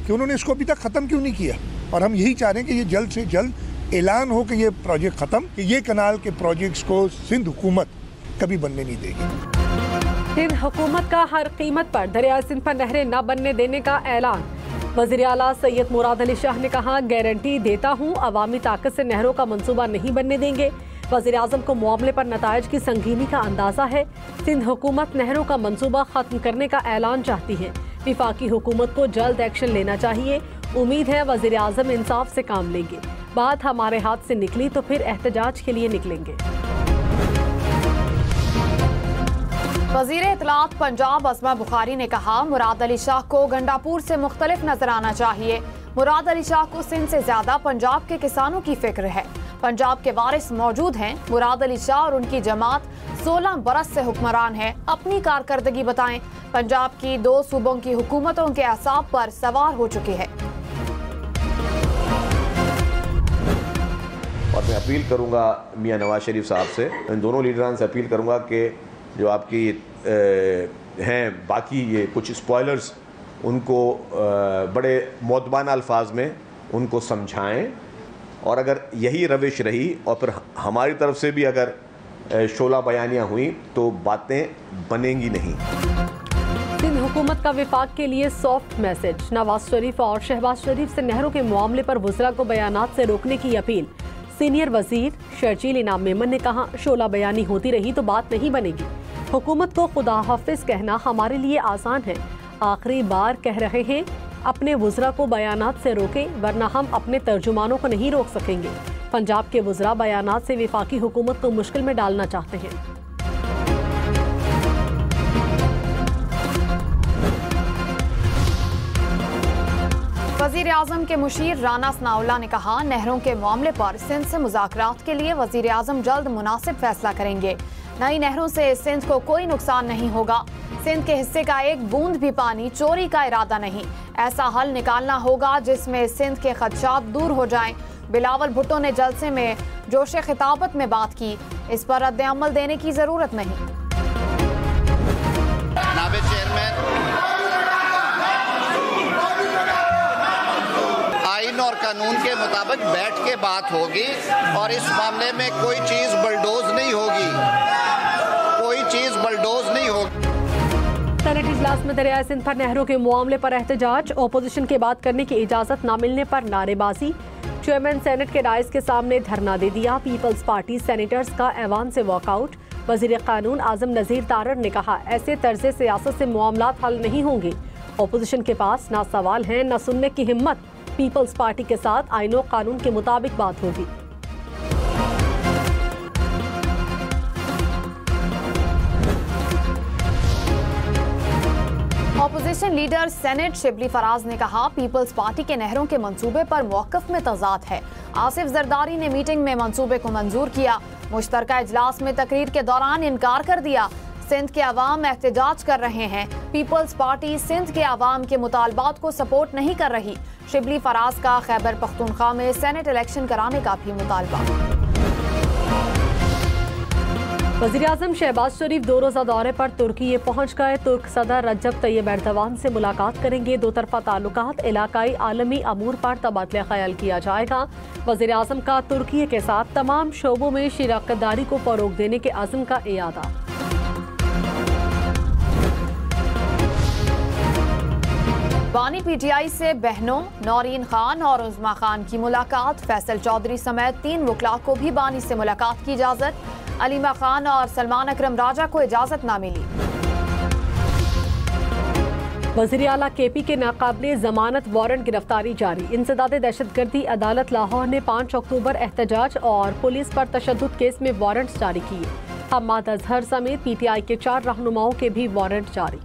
कि उन्होंने इसको अभी तक ख़त्म क्यों नहीं किया। और हम यही चाह रहे हैं कि ये जल्द से जल्द ऐलान हो कि ये प्रोजेक्ट ख़त्म, कि ये कनाल के प्रोजेक्ट्स को सिंध हुकूमत कभी बनने नहीं देगी। सिंध हुकूमत का हर कीमत पर दरिया सिंध पर नहरें न बनने देने का ऐलान। वज़ीर आला सैयद मुराद अली शाह ने कहा, गारंटी देता हूँ अवामी ताकत से नहरों का मंसूबा नहीं बनने देंगे। वज़ीर आज़म को मामले पर नताइज की संगीनी का अंदाजा है। सिंध हुकूमत नहरों का मंसूबा खत्म करने का ऐलान चाहती है। विफाकी हुकूमत को जल्द एक्शन लेना चाहिए। उम्मीद है वज़ीर आज़म इंसाफ से काम लेंगे। बात हमारे हाथ से निकली तो फिर एहतजाज के लिए निकलेंगे। वज़ीर इत्तलात पंजाब असमा बुखारी ने कहा, मुराद अली शाह को गंडापुर से मुख्तलिफ नजर आना चाहिए। मुराद अली शाह को सिंध से ज्यादा पंजाब के किसानों की फिक्र है। पंजाब के वारिस मौजूद हैं। मुराद अली शाह और उनकी जमात 16 बरस से हुक्मरान है। अपनी कारकर्दगी बताएं। पंजाब की 2 सूबों की हुकूमतों के असाब पर सवार हो चुके हैं। और मैं अपील करूंगा मियां नवाज शरीफ साहब से, इन दोनों लीडरान से अपील करूंगा कि जो आपकी हैं बाकी ये कुछ स्पॉयलर्स, उनको बड़े मौदबाना अल्फाज में उनको समझाएं। और अगर यही रविश रही और फिर हमारी तरफ से भी अगर शोला बयानियाँ हुई तो बातें बनेंगी नहीं। सिंध हुकूमत का विफाक के लिए सॉफ्ट मैसेज। नवाज शरीफ और शहबाज शरीफ से नहरों के मामले पर वज़रा को बयानात से रोकने की अपील। सीनियर वजीर शर्जील इनाम मेमन ने कहा, शोला बयानी होती रही तो बात नहीं बनेगी। हुकूमत को खुदा हाफिज कहना हमारे लिए आसान है। आखिरी बार कह रहे हैं, अपने वज़रा को बयानात से रोकें, वरना हम अपने तर्जुमानों को नहीं रोक सकेंगे। पंजाब के वज़रा बयानात से विफाकी हुकूमत को मुश्किल में डालना चाहते हैं। वज़ीर आज़म के मुशीर राना सनाउल्लाह ने कहा, नहरों के मामले पर सिंध से मुज़ाकरात के लिए वज़ीर आज़म जल्द मुनासिब फैसला करेंगे। नई नहरों से सिंध को कोई नुकसान नहीं होगा। सिंध के हिस्से का एक बूंद भी पानी चोरी का इरादा नहीं। ऐसा हल निकालना होगा जिसमें सिंध के खदशात दूर हो जाएं। बिलावल भुट्टो ने जलसे में जोश खिताबत में बात की। इस पर रद्द अमल देने की जरूरत नहीं। नायब चेयरमैन, आइन और कानून के मुताबिक बैठ के बात होगी और इस मामले में कोई चीज बलडोज नहीं होगी, कोई चीज बलडोज नहीं होगी। सेनेट इजलास में दरिया सिंध पर नहरों के मामले पर एहतजाज। ओपोजिशन के बात करने की इजाजत न मिलने पर नारेबाजी। चेयरमैन सेनेट के राइस के सामने धरना दे दिया। पीपल्स पार्टी सेनेटर्स का ऐवान से वॉकआउट। वजीर कानून आजम नजीर तारड़ ने कहा, ऐसे तर्ज सियासत से मामलात हल नहीं होंगे। ओपोजिशन के पास ना सवाल हैं न सुनने की हिम्मत। पीपल्स पार्टी के साथ आईनो कानून के मुताबिक बात होगी। Opposition leader senate Shibli Faraz ने कहा, पीपल्स पार्टी के नहरों के मंसूबे पर मौक़िफ़ में तज़ाद है। आसिफ जरदारी ने मीटिंग में मंसूबे को मंजूर किया। मुश्तरका इजलास में तकरीर के दौरान इनकार कर दिया। सिंध के अवाम एहतजाज कर रहे हैं। पीपल्स पार्टी सिंध के अवाम के मुतालबात को सपोर्ट नहीं कर रही। शिबली फराज का खैबर पख्तूनख्वा में सेनेट इलेक्शन कराने का भी मुतालबा। वज़ीर आज़म शहबाज शरीफ 2 रोज़ा दौरे पर तुर्की पहुँच गए। तुर्क सदर रजब तैयब एर्दोगान से मुलाकात करेंगे। 2 तरफ़ा ताल्लुकात, इलाकाई आलमी अमूर पर तबादला ख्याल किया जाएगा। वज़ीर आज़म का तुर्की के साथ तमाम शोबों में शराकतदारी को फ़रोग़ देने के अज़्म का इयादा। बानी पीटीआई से बहनों नौरीन खान और उज़मा खान की मुलाकात। फैसल चौधरी समेत 3 वकला को भी बानी से मुलाकात की इजाज़त। अलीमा खान और सलमान अकरम राजा को इजाज़त न मिली। वज़ीर आला केपी के नाकाबिले ज़मानत वारंट गिरफ्तारी जारी। इंसदाद दहशतगर्दी अदालत लाहौर ने 5 अक्टूबर एहतजाज और पुलिस पर तशद्दुद केस में वारंट जारी किए। हम्माद अजहर समेत पीटीआई के 4 रहनुमाओं के भी वारंट जारी।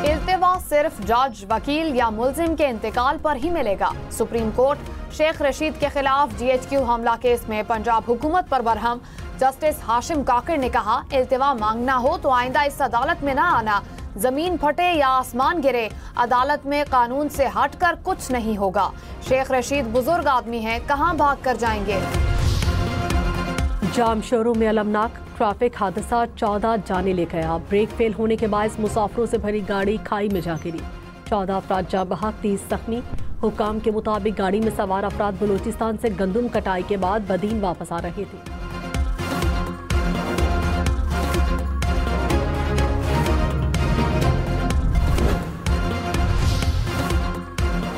इल्तिवा सिर्फ जज, वकील या मुल्जिम के इंतकाल पर ही मिलेगा। सुप्रीम कोर्ट शेख रशीद के खिलाफ GHQ हमला केस में पंजाब हुकूमत पर बरहम। जस्टिस हाशिम काकड़ ने कहा, इल्तिवा मांगना हो तो आइंदा इस अदालत में ना आना। जमीन फटे या आसमान गिरे, अदालत में कानून से हटकर कुछ नहीं होगा। शेख रशीद बुजुर्ग आदमी हैं, कहां भाग कर जाएंगे। जाम शोरों में अलमनाक ट्रैफिक हादसा 14 जाने ले गया। ब्रेक फेल होने के बायस मुसाफिरों से भरी गाड़ी खाई में जा गिरी। 14 अफराद जाँ बहक, 30 जख्मी। हुकाम के मुताबिक गाड़ी में सवार अफराद बलूचिस्तान से गंदुम कटाई के बाद बदीन वापस आ रहे थे।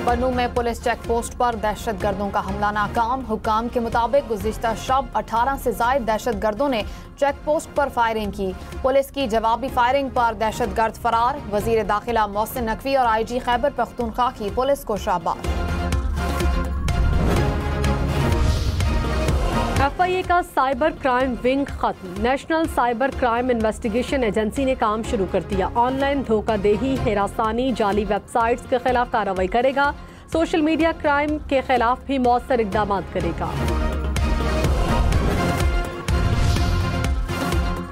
बन्नू में पुलिस चेक पोस्ट पर दहशतगर्दों का हमला नाकाम। हुकाम के मुताबिक गुज़िश्ता शब 18 से ज़ायद दहशतगर्दों ने चेक पोस्ट पर फायरिंग की। पुलिस की जवाबी फायरिंग पर दहशतगर्द फरार। वजीर दाखिला मोहसिन नकवी और IG खैबर पख्तूनख्वा की पुलिस को शाबाश। FIA का साइबर क्राइम विंग खत्म। National cyber crime investigation agency ने काम शुरू कर दिया। ऑनलाइन धोखाधड़ी, हिरासानी, जाली वेबसाइट्स के खिलाफ कार्रवाई करेगा। सोशल मीडिया क्राइम के खिलाफ भी मौसर इकदाम करेगा।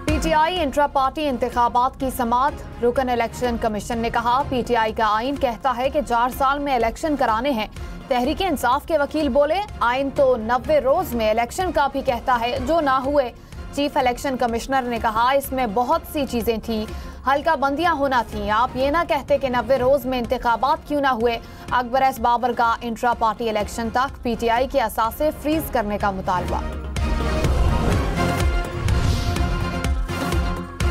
PTI इंट्रा पार्टी इंतखाबात की समाअत। रुकन इलेक्शन कमीशन ने कहा, PTI का आइन कहता है कि 4 साल में इलेक्शन कराने हैं। तहरीक इंसाफ के वकील बोले, आइन तो 90 रोज में इलेक्शन का भी कहता है, जो ना हुए। चीफ इलेक्शन कमिश्नर ने कहा, इसमें बहुत सी चीजें थी, हल्का बंदियां होना थी। आप ये ना कहते कि 90 रोज में इंतखाबात क्यों ना हुए। अकबर एस बाबर का इंट्रा पार्टी इलेक्शन तक PTI के असासे फ्रीज करने का मुतालबा।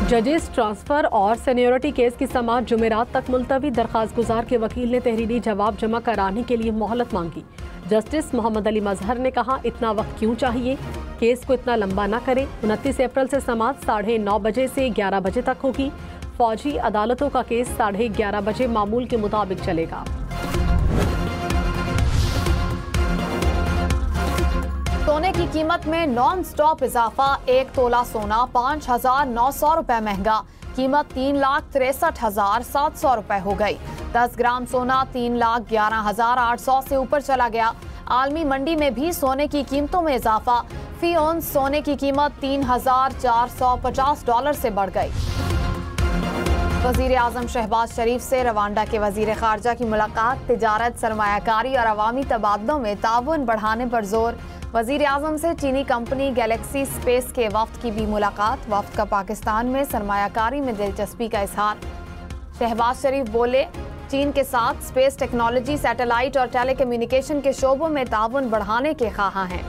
जजेस ट्रांसफर और सीनियरिटी केस की समाअत जुमेरात तक मुलतवी। दरखास्त गुजार के वकील ने तहरीरी जवाब जमा कराने के लिए मोहलत मांगी। जस्टिस मोहम्मद अली मजहर ने कहा, इतना वक्त क्यों चाहिए, केस को इतना लंबा ना करें। 29 अप्रैल से समाअत 9:30 बजे से 11 बजे तक होगी। फौजी अदालतों का केस 11:30 बजे मामूल के मुताबिक चलेगा। सोने की कीमत में नॉन स्टॉप इजाफा। 1 तोला सोना 5,900 रुपए महंगा। कीमत 3,63,700 रुपए हो गई। 10 ग्राम सोना 3,11,800 से ऊपर चला गया। आलमी मंडी में भी सोने की कीमतों में इजाफा। फी औंस सोने की कीमत $3,450 से बढ़ गई। वजीर आजम शहबाज शरीफ से रवांडा के वजीर खारजा की मुलाकात। तिजारत, सरमायाकारी और अवामी तबादलों में ताउन बढ़ाने पर जोर। वजीर आजम से चीनी कंपनी गैलेक्सी स्पेस के वफ्द की भी मुलाकात। वफ्द का पाकिस्तान में सरमायाकारी में दिलचस्पी का इजहार। शहबाज शरीफ बोले, चीन के साथ स्पेस टेक्नोलॉजी, सैटेलाइट और टेलीकम्युनिकेशन के शोबों में ताउन बढ़ाने के ख्वाहां हैं।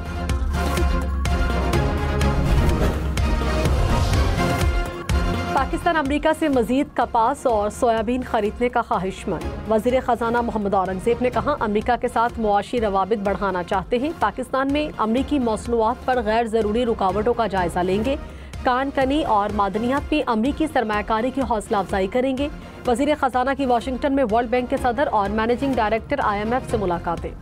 पाकिस्तान अमेरिका से मजीद कपास और सोयाबीन खरीदने का ख्वाहिशमंद। वजीर खजाना मोहम्मद औरंगजेब ने कहा, अमेरिका के साथ मुआशी रवाबित बढ़ाना चाहते हैं। पाकिस्तान में अमरीकी मसनूआत पर गैर जरूरी रुकावटों का जायजा लेंगे। कान कनी और मादनियात में अमरीकी सरमायाकारी की हौसला अफजाई करेंगे। वजीर खजाना की वाशिंगटन में वर्ल्ड बैंक के सदर और मैनेजिंग डायरेक्टर IMF से मुलाकातें।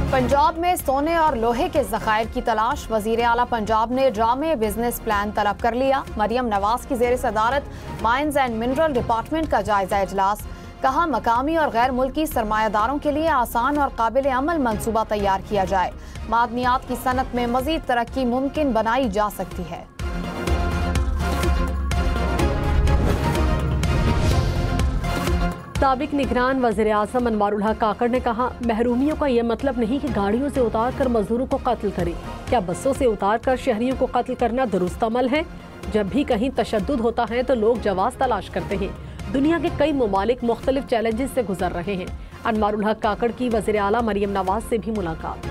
पंजाब में सोने और लोहे के ज़खायर की तलाश। वजीर आला पंजाब ने ड्रामे बिजनेस प्लान तलब कर लिया। मरियम नवाज की जेर सदारत माइंस एंड मिनरल डिपार्टमेंट का जायजा इजलास। कहा, मकामी और गैर मुल्की सरमायादारों के लिए आसान और काबिल अमल मंसूबा तैयार किया जाए। मादनियात की सनत में मजीद तरक्की मुमकिन बनाई जा सकती है। साबिक निगरान वज़ीर आज़म अनवारुल हक काकड़ ने कहा, महरूमियों का यह मतलब नहीं कि गाड़ियों से उतार कर मजदूरों को कत्ल करें। क्या बसों से उतार कर शहरियों को कत्ल करना दुरुस्त अमल है? जब भी कहीं तशद्दुद होता है तो लोग जवाब तलाश करते हैं। दुनिया के कई ममालिक मुख्तलिफ चैलेंजेस से गुजर रहे हैं। अनवारुल हक काकड़ की वज़ीर आला मरियम नवाज से भी मुलाकात।